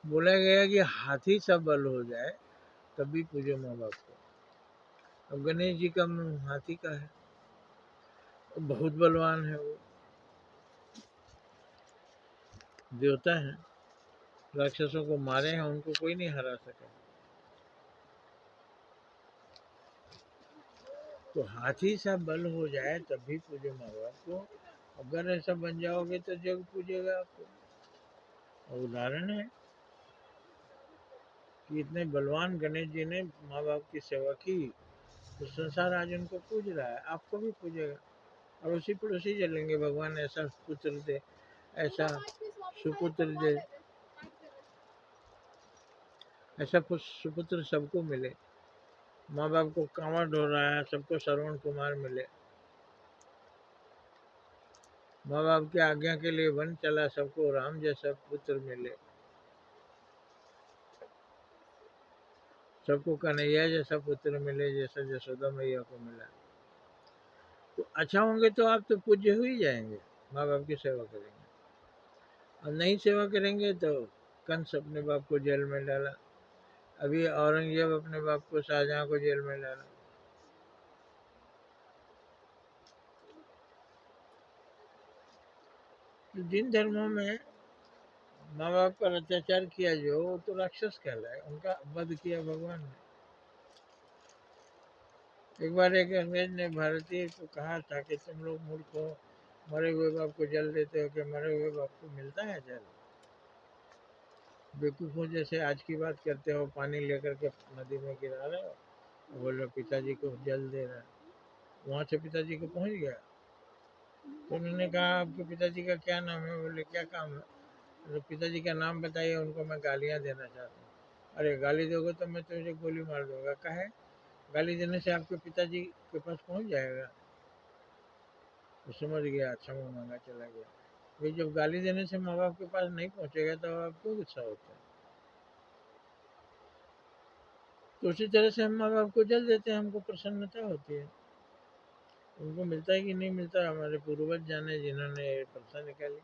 बोला गया कि हाथी सा बल हो जाए तभी पूजे माँ बाप को। अब गणेश जी का मुंह हाथी का है, बहुत बलवान है, वो देवता है, राक्षसों को मारे हैं, उनको कोई नहीं हरा सका। तो हाथी सा बल हो जाए तभी पूजे माँ बाप को। अगर ऐसा बन जाओगे तो जग पूजेगा आपको। और उदाहरण है कि इतने बलवान गणेश जी ने माँ बाप की सेवा की, तो संसार आज उनको पूज रहा है, आपको भी पूजेगा। और उसी पड़ोसी चलेंगे, भगवान ऐसा पुत्र दे, ऐसा सुपुत्र दे, ऐसा कुछ सुपुत्र सबको मिले। माँ बाप को कांवड़ ढो रहा है, सबको श्रवण कुमार मिले। माँ बाप की आज्ञा के लिए वन चला, सबको राम जैसा पुत्र मिले। सबको कन्हैया जैसा पुत्र मिले, जैसा यशोदा मैया को मिला। तो अच्छा होंगे तो आप तो पूज्य हो ही जाएंगे, माँ बाप की सेवा करेंगे। और नहीं सेवा करेंगे तो कंस अपने बाप को जेल में डाला, अभी औरंगजेब अपने बाप को, शाहजहां को जेल में डाला। तो जिन धर्मों में माँ बाप पर अत्याचार किया जो, वो तो राक्षस कहलाए, उनका वध किया भगवान ने। एक बार एक अंग्रेज ने भारतीय को कहा था कि तुम लोग मूर्ख हो, मरे हुए बाप को जल देते हो, कि मरे हुए बाप को मिलता है जल? बेवकूफों जैसे आज की बात करते हो, पानी लेकर के नदी में गिरा रहे हो, बोल रहे पिताजी को जल दे रहा है। वहां से पिताजी को पहुंच गया। तो उन्होंने कहा आपके पिताजी का क्या नाम है? बोले क्या काम है? तो पिताजी का नाम बताइए, उनको मैं गालियां देना चाहता हूँ। अरे गाली दोगे तो मैं तुझे गोली मार दूंगा। कहे गाली देने से आपके पिताजी के पास पहुंच जाएगा। तो समझ गया, क्षमा मांगा, चला गया। भाई जब गाली देने से माँ बाप के पास नहीं पहुंचेगा तो आप क्यों गुस्सा होते हैं? तो उसी तरह से हम माँ बाप को जल देते हैं, हमको प्रसन्नता होती है। उनको मिलता है कि नहीं मिलता, हमारे पूर्वज जाने जिन्होंने प्रथा निकाली।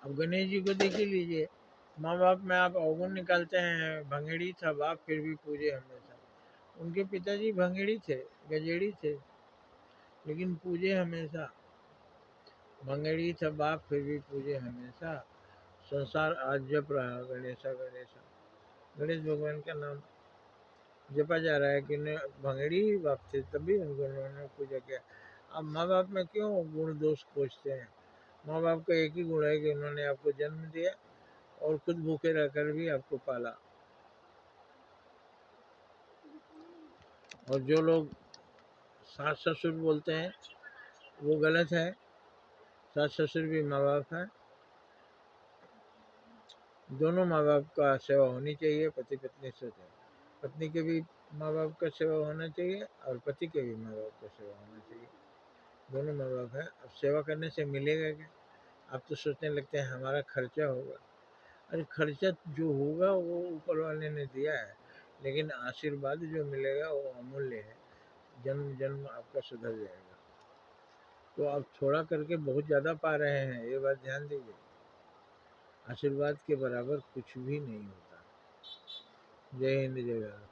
अब गणेश जी को देख ही लीजिए, माँ बाप में आप अवगुण निकालते हैं, भंगेड़ी था बाप फिर भी पूजे हमेशा। उनके पिताजी भंगेड़ी थे, गजेड़ी थे, लेकिन पूजे हमेशा। भंगेड़ी था बाप फिर भी पूजे हमेशा। संसार आज जप रहा गणेशा गणेशा। गणेश भगवान का नाम जपा जा रहा है कि भंगेड़ी ही बाप थे, तभी उन्होंने पूजा किया। अब माँ बाप में क्यों गुण दोष खोजते हैं? माँ बाप का एक ही गुण है कि उन्होंने आपको जन्म दिया और खुद भूखे रहकर भी आपको पाला। और जो लोग सास ससुर बोलते हैं वो गलत है। सास ससुर भी माँ बाप हैं। दोनों माँ बाप का सेवा होनी चाहिए, पति पत्नी से। पत्नी के भी माँ बाप का सेवा होना चाहिए और पति के भी माँ बाप का सेवा होना चाहिए। दोनों माँ बाप हैं। अब सेवा करने से मिलेगा क्या? आप तो सोचने लगते हैं हमारा खर्चा होगा। अरे खर्चा जो होगा वो ऊपर वाले ने दिया है, लेकिन आशीर्वाद जो मिलेगा वो अमूल्य है। जन्म जन्म आपका सुधर जाएगा। तो आप थोड़ा करके बहुत ज़्यादा पा रहे हैं, ये बात ध्यान दीजिए। आशीर्वाद के बराबर कुछ भी नहीं होता। जय हिंद, जय भारत।